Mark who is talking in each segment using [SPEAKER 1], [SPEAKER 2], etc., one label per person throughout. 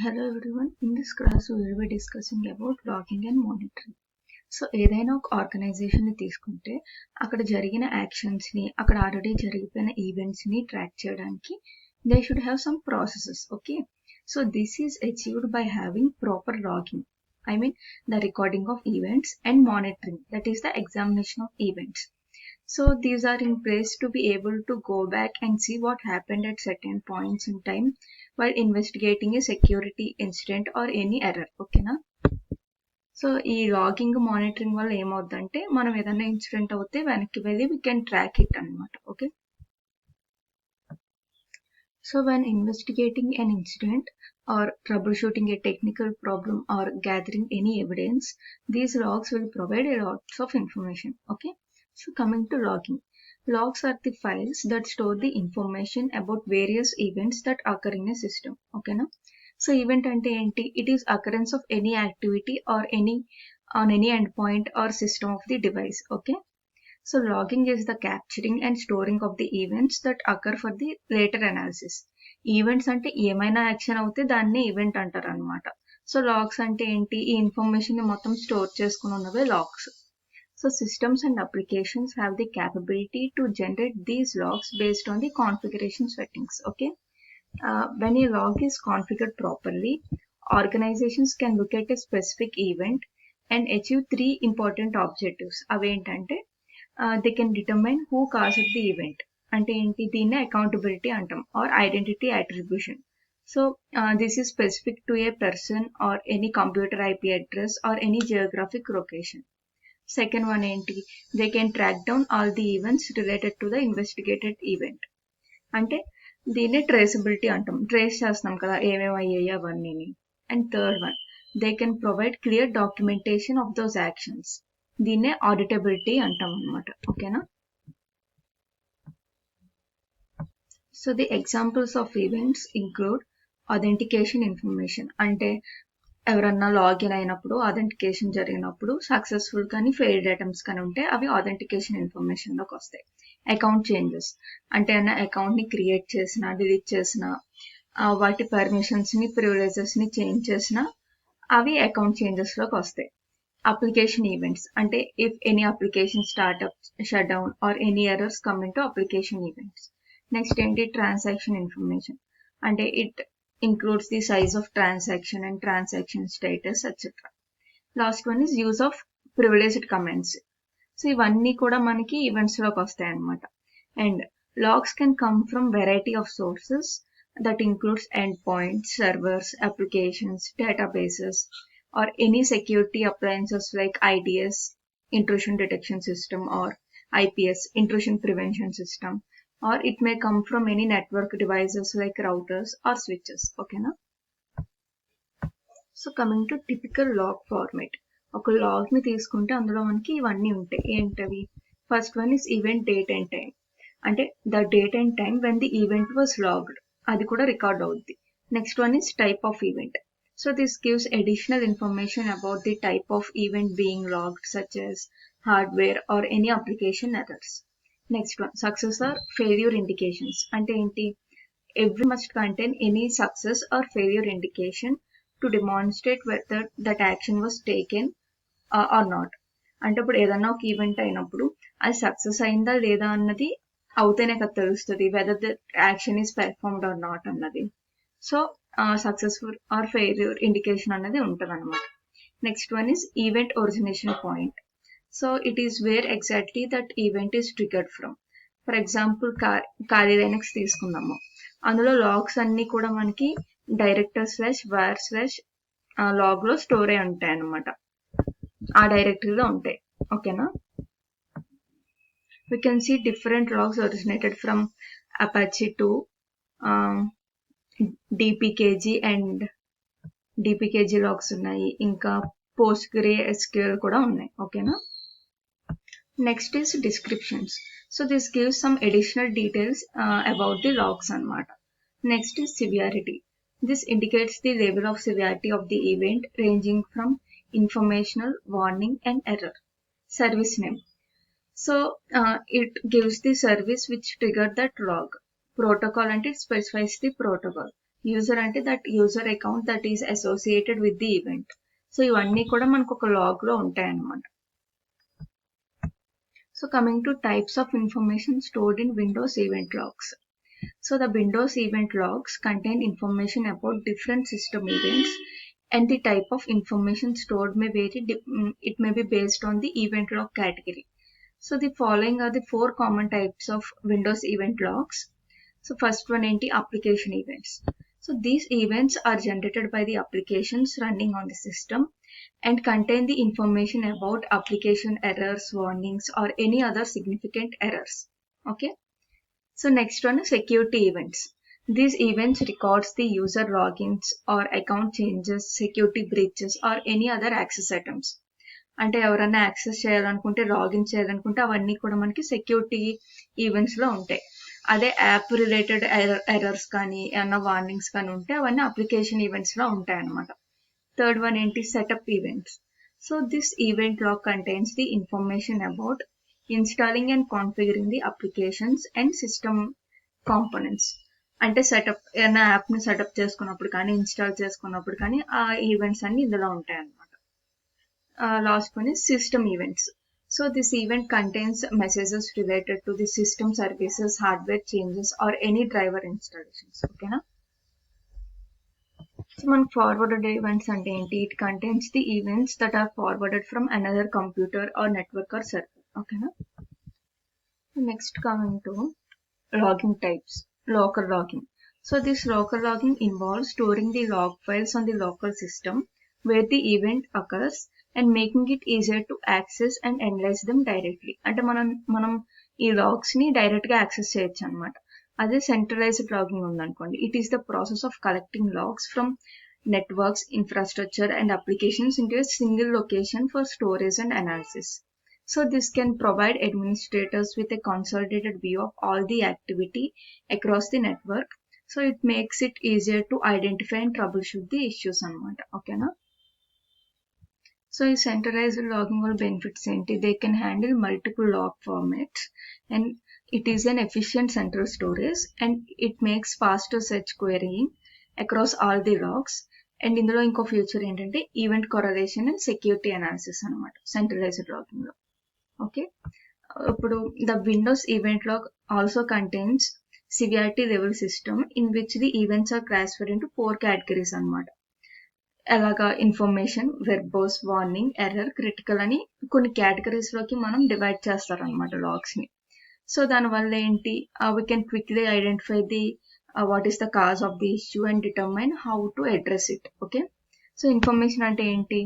[SPEAKER 1] Hello everyone. In this class we will be discussing about logging and monitoring. So ఏదైనా ఒక organisation ని తీసుకుంటే అక్కడ జరిగిన యాక్షన్స్ ని అక్కడ ఆల్రెడీ జరిగిపోయిన ఈవెంట్స్ ని ట్రాక్ చేయడానికి they should have some processes. Okay, so this is achieved by having proper logging, I mean the recording of events, and monitoring, that is the examination of events. So these are in place to be able to go back and see what happened at certain points in time while investigating a security incident or any error. Okay na? So ఈ logging monitoring వల్ల ఏమవుతుందంటే మనం ఏదైనా incident అవుతే వెనక్కి వెళ్ళి we can track it అనమాట. Okay, so when investigating an incident or troubleshooting a technical problem or gathering any evidence, these logs will provide a lots of information. Okay, so coming to logging. Logs are the files that store the information about various events that occur in a system. Okay na? So event ante enti? It is occurrence of any activity or on any endpoint or system of the device. Okay, so logging is the capturing and storing of the events that occur for the later analysis. Events ante ఏమైనా action అవుతే దాన్ని event అంటారు అనమాట. So logs అంటే ఏంటి? ఈ information ని మొత్తం స్టోర్ చేసుకుని ఉన్నవే logs. So systems and applications have the capability to generate these logs based on the configuration settings. Okay, when a log is configured properly, organizations can look at a specific event and achieve three important objectives. అవేంటంటే they can determine who caused the event, అంటే ఏంటి? దీన్ని accountability అంటాం, or identity attribution. So this is specific to a person or any computer IP address or any geographic location. Second one ఏంటి? They can track down all the events related to the investigated event, అంటే దీన్ని traceability అంటాం, trace చేస్తున్నాం కదా ఏమేమి అయ్యాయి అవన్నీ. And third one, they can provide clear documentation of those actions, దీన్నే ఆడిటబిలిటీ అంటాం అనమాట. ఓకేనా? So the examples of events include authentication information, అంటే ఎవరన్నా లాగిన్ అయినప్పుడు అథెంటికేషన్ జరిగినప్పుడు సక్సెస్ఫుల్ కానీ ఫెయిల్డ్ ఐటమ్స్ కానీ ఉంటే అవి అథెంటికేషన్ ఇన్ఫర్మేషన్ లోకి వస్తాయి. అకౌంట్ చేంజెస్, అంటే ఏమైనా అకౌంట్ ని క్రియేట్ చేసిన, డిలీట్ చేసిన, వాటి పర్మిషన్స్ ని ప్రివిలేజెస్ ని చేంజ్ చేసిన అవి అకౌంట్ చేంజెస్ లోకి వస్తాయి. అప్లికేషన్ ఈవెంట్స్, అంటే if any application startup shut down or any errors come in to application events. Next ఏంటి? ట్రాన్సాక్షన్ ఇన్ఫర్మేషన్, అంటే it includes the size of transaction and transaction status, etc. Last one is use of privileged commands. So ఇవన్నీ కూడా మనకి events లోకి వస్తాయి అన్నమాట. And logs can come from variety of sources that includes end points, servers, applications, databases, or any security appliances like IDS, intrusion detection system, or IPS, intrusion prevention system, or it may come from any network devices like routers or switches. Okay na? So coming to typical log format, ఒక log ని తీసుకుంటే అందులో మనకి ఇవన్నీ ఉంటాయి. ఏంటవి? First one is event date and time, అంటే the date and time when the event was logged, అది కూడా రికార్డ్ అవుద్ది. Next one is type of event, so this gives additional information about the type of event being logged, such as hardware or any application errors. Next one, success or failure indications, అంటే ఏంటి? Every must contain any success or failure indication to demonstrate whether that action was taken or not. అంటే ఇప్పుడు ఏదన్నా ఒక event అయినప్పుడు అది success అయిందా లేదా అన్నది అవుతేనే కదా తెలుస్తుంది whether the action is performed or not అన్నది. So successful or failure indication అన్నది ఉంటుంది అనమాట. Next one is event origination point, so it is where exactly that event is triggered from. For example ఖాళీ లైనక్స్ తీసుకుందాము, అందులో logs అన్ని కూడా మనకి director/var/log లో స్టోర్ అయి ఉంటాయి అన్నమాట, ఆ డైరెక్టరీలో ఉంటాయి. ఓకేనా? we can see different logs originated from Apache to dpkg and dpkg logs ఉన్నాయి, ఇంకా PostgreSQL కూడా ఉన్నాయి. ఓకేనా? Next is descriptions, so this gives some additional details about the logs అన్నమాట. Next is severity, this indicates the level of severity of the event ranging from informational, warning, and error. Service name, so it gives the service which triggered that log. Protocol, and it specifies the protocol. User అంటే that user account that is associated with the event. So ఇవన్నీ కూడా మనకు ఒక log లో ఉంటాయి అన్నమాట. So coming to types of information stored in Windows event logs. So the Windows event logs contain information about different system events, and the type of information stored may vary. It may be based on the event log category. So the following are the 4 common types of Windows event logs. So first one is application events. So these events are generated by the applications running on the system and contain the information about application errors, warnings, or any other significant errors. Okay. So next one is security events. These events records the user logins or account changes, security breaches, or any other access items. అంటే ఎవరైనా access చేయాలనుకుంటే, login చేయాలనుకుంటే అవన్నీ కూడా మనకి security events లో ఉంటాయి. అదే యాప్ రిలేటెడ్ ఎర్రర్స్ కానీ ఏమన్నా వార్నింగ్స్ కానీ ఉంటే అవన్నీ అప్లికేషన్ ఈవెంట్స్ లో ఉంటాయి అన్నమాట. థర్డ్ వన్ ఏంటి, setup events. So this event log contains the information about installing and configuring the applications and system components. అంటే సెటప్ ఏదైనా యాప్ ని సెటప్ చేసుకున్నప్పుడు కానీ ఇన్స్టాల్ చేసుకున్నప్పుడు కానీ ఆ ఈవెంట్స్ అన్ని ఇందులో ఉంటాయి అన్నమాట. Last one is system events. So this event contains messages related to the system services, hardware changes or any driver installations. ఓకేనా. సో మనకు ఫార్వర్డెడ్ ఈవెంట్స్ అంటే ఏంటి, it contains the events that are forwarded from another computer or network or server. ఓకేనా. Next coming to logging types. Local logging. So this local logging involves storing the log files on the local system where the event occurs and making it easier to access and analyze them directly. అంటే మనం ఈ logs ని direct గా access చేయొచ్చు అనమాట. అదే centralised logging ఉందనుకోండి, it is the process of collecting logs from networks, infrastructure, and applications into a single location for storage and analysis. So this can provide administrators with a consolidated view of all the activity across the network. So it makes it easier to identify and troubleshoot the issues anamata. Okay na. So ఈ centralized logging వల్ల benefits ఏంటి, they can handle multiple log formats and it is an efficient central storage and it makes faster search querying across all the logs. అండ్ ఇందులో ఇంకో feature ఏంటంటే event correlation and security analysis అనమాట centralised logging లో. Okay. ఇప్పుడు the Windows event log also contains severity level system in which the events are classified into 4 categories అనమాట. అలాగా information, verbose, warning, error, critical అని కొన్ని categories లోకి మనం divide చేస్తారనమాట లాగ్స్ ని. సో దానివల్ల ఏంటి, we can quickly identify the what is the cause of the issue and determine how to address it. Okay. So information ante enti,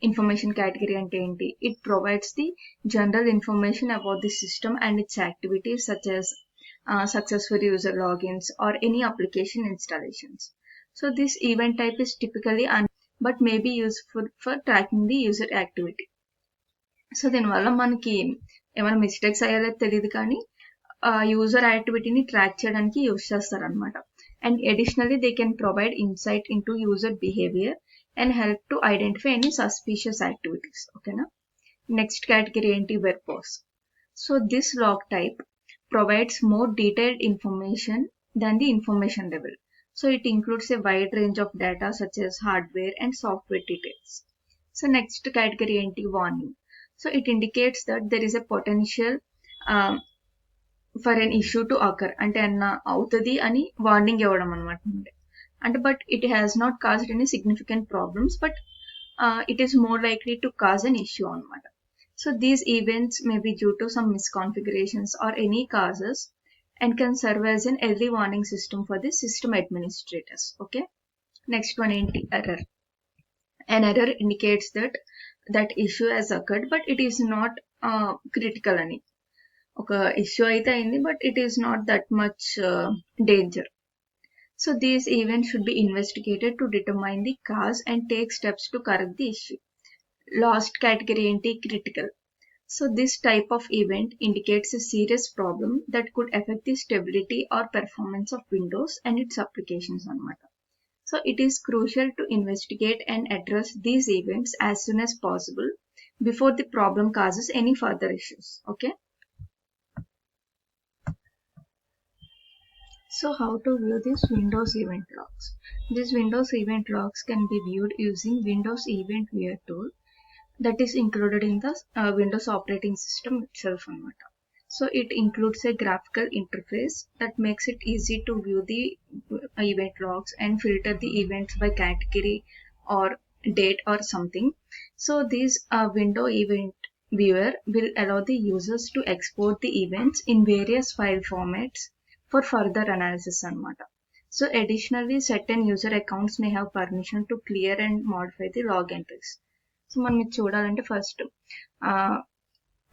[SPEAKER 1] information category ante enti, it provides the general information about the system and its activities such as successful user logins or any application installations. So this event type is typically but may be useful for tracking the user activity. So దీనివల్ల మనకి ఏమైనా mistakes అయ్యేదో తెలియదు కానీ user యాక్టివిటీని track చేయడానికి use చేస్తారనమాట. And additionally they can provide insight into user behaviour and help to identify any suspicious activities. ఓకేనా. నెక్స్ట్ కేటగిరీ ఏంటి, verbose. So this log type provides more detailed information than the information level. So it includes a wide range of data such as hardware and software details. So next category ఏంటి, warning. So it indicates that there is a potential for an issue to occur, అంటే అన్న అవుతుంది అని warning ఇవ్వడం అనమాట. అంటే but it has not caused any significant problems but it is more likely to cause an issue అనమాట. So these events may be due to some misconfigurations or any causes and can serve as an early warning system for the system administrators. Okay. Next one ఏంటి, error. An error indicates that issue has occurred but it is not critical అని. ఒక issue అయితే అయింది but it is not that much danger. So these events should be investigated to determine the cause and take steps to correct the issue. Last category ఏంటి, critical. So this type of event indicates a serious problem that could affect the stability or performance of Windows and its applications అనమాట. So it is crucial to investigate and address these events as soon as possible before the problem causes any further issues. Okay. So how to view these Windows event logs? These Windows event logs can be viewed using Windows Event Viewer tool that is included in the Windows operating system itself. So it includes a graphical interface that makes it easy to view the event logs and filter the events by category or date or something. So this window event viewer will allow the users to export the events in various file formats for further analysis. So additionally, certain user accounts may have permission to clear and modify the log entries. So మనం ఇది చూడాలంటే first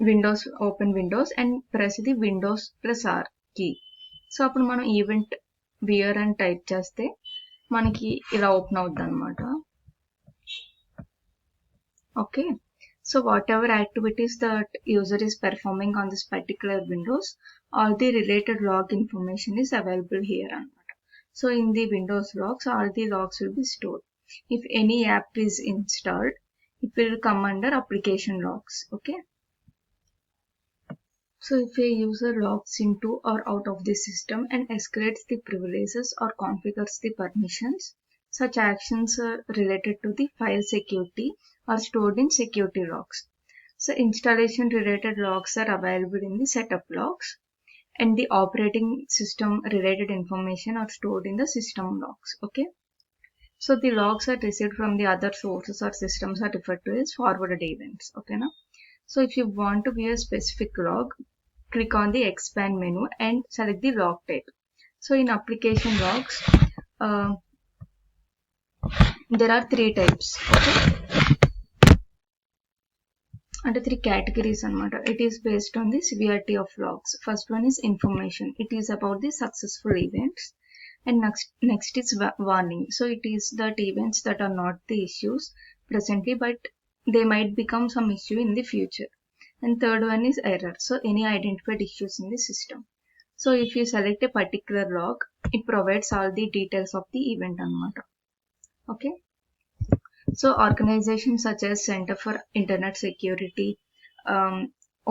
[SPEAKER 1] Windows open Windows and press the Windows plus R key. So అప్పుడు మనం event we're అని type చేస్తే మనకి ఇలా open అవుద్ది అనమాట. Okay, so what ever activities that user is performing on this particular windows, all the related log information is available here అనమాట. So in the Windows logs, all the logs will be stored. If any app is installed, it will come under application logs. Okay, so if a user logs into or out of the system and escalates the privileges or configures the permissions, such actions are related to the file security are stored in security logs. So installation related logs are available in the setup logs, and the operating system related information are stored in the system logs. Okay, so the logs are received from the other sources or systems are referred to as forwarded events. Okay, now so if you want to view a specific log, click on the expand menu and select the log type. So in application logs, there are three types. Okay, under three categories anamata. It is based on the severity of logs. First one is information. It is about the successful events. And next is warning. So it is that events that are not the issues presently, but they might become some issue in the future. And third one is error. So any identified issues in the system. So if you select a particular log, it provides all the details of the event anamata. Okay, so organizations such as Center for Internet Security,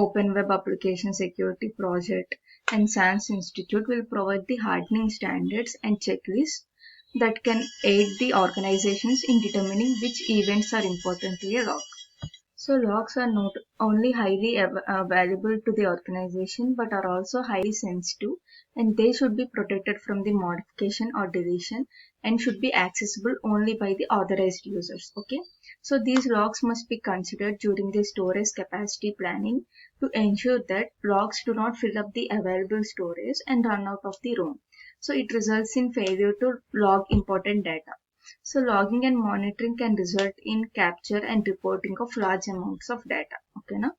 [SPEAKER 1] Open Web Application Security Project, and SANS Institute will provide the hardening standards and checklists that can aid the organizations in determining which events are important to a log. So logs are not only highly valuable to the organization, but are also highly sensitive, and they should be protected from the modification or deletion and should be accessible only by the authorized users. Okay, so these logs must be considered during the storage capacity planning to ensure that logs do not fill up the available storage and run out of the ROM. So it results in failure to log important data. So logging and monitoring can result in capture and reporting of large amounts of data. Okay, na?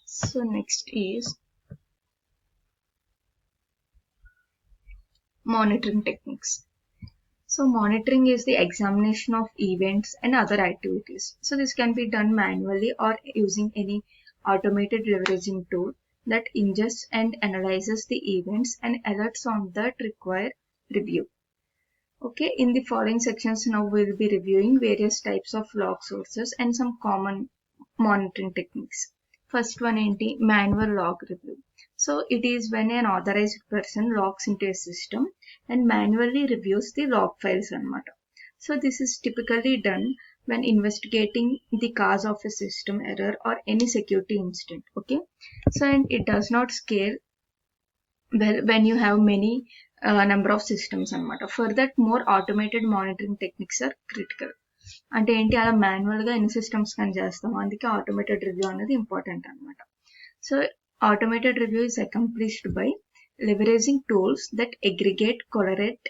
[SPEAKER 1] So next is monitoring techniques. So monitoring is the examination of events and other activities. So this can be done manually or using any automated leveraging tool that ingests and analyzes the events and alerts on that require review. Okay, in the following sections now we will be reviewing various types of log sources and some common monitoring techniques. First one enti manual log review. So it is when an authorized person logs into a system and manually reviews the log files anamata. So this is typically done when investigating the cause of a system error or any security incident. Okay, so and it does not scale well when you have many number of systems anamata. For that, more automated monitoring techniques are critical. అంటే ఏంటి, అలా మాన్యువల్గా ఎన్ని systems కానీ చేస్తాం, అందుకే automated review అనేది important అనమాట. So automated review is accomplished by leveraging tools that aggregate, correlate,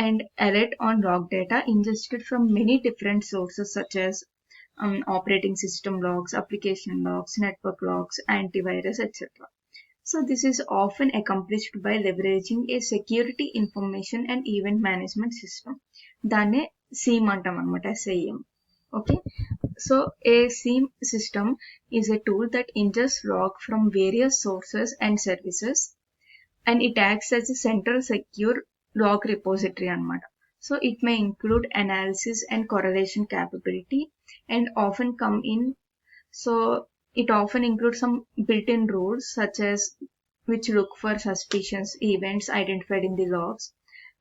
[SPEAKER 1] and alert on log data ingested from many different sources such as operating system logs, application logs, network logs, antivirus, etc. So this is often accomplished by leveraging a security information and event management system. దాన్నే SIEM అంటాం అనమాట, SIEM. Okay, so a SIEM system is a tool that ingests log from various sources and services, and it acts as a central secure log repository anamata. So it may include analysis and correlation capability and often come in, so it often includes some built-in rules such as which look for suspicious events identified in the logs.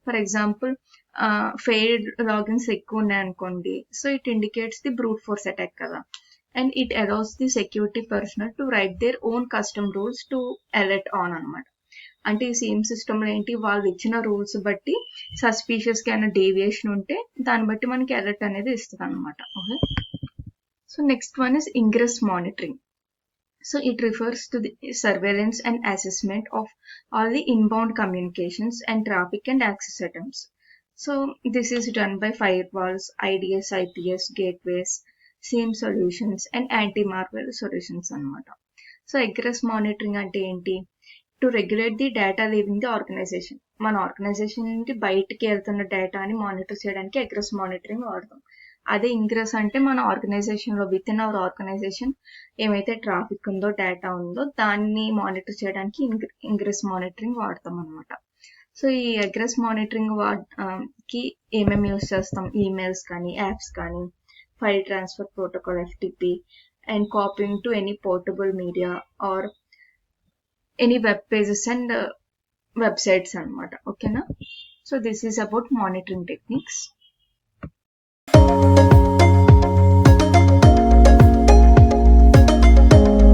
[SPEAKER 1] For example, failed logins ఎక్కువ ఉన్నాయనుకోండి, so it indicates the brute force attack కదా, and it allows the security personnel to write their own custom rules to alert on అనమాట. అంటే ఈ same సిస్టంలో ఏంటి, వాళ్ళు ఇచ్చిన రూల్స్ బట్టి సస్పీషియస్గా అయినా డేవియేషన్ ఉంటే దాన్ని బట్టి మనకి అలర్ట్ అనేది ఇస్తుంది అనమాట. Okay, so next one is ingress monitoring. So it refers to the surveillance and assessment of all the inbound communications and traffic and access attempts. So this is done by firewalls, IDS, IPS, gateways, SIEM solutions and anti-malware solutions అన్నమాట. So egress monitoring అంటే ఏంటి, to regulate the data leaving the organisation. మన organisation నుండి బయటికి వెళ్తున్న డేటాని monitor చేయడానికి agrees monitoring వాడతాం. అదే ఇంగ్రెస్ అంటే మన ఆర్గనైజేషన్లో విత్ ఇన్ అవర్ ఆర్గనైజేషన్ ఏమైతే ట్రాఫిక్ ఉందో, డేటా ఉందో దాన్ని మానిటర్ చేయడానికి ఇంగ్రెస్ మానిటరింగ్ వాడతాం అనమాట. సో ఈ అగ్రెస్ మానిటరింగ్ కి ఏమేమి యూస్ చేస్తాం, ఈమెయిల్స్ కానీ, యాప్స్ కానీ, file transfer protocol FTP, and copying to any portable media or any web pages and websites అనమాట. ఓకేనా, so this is about monitoring techniques.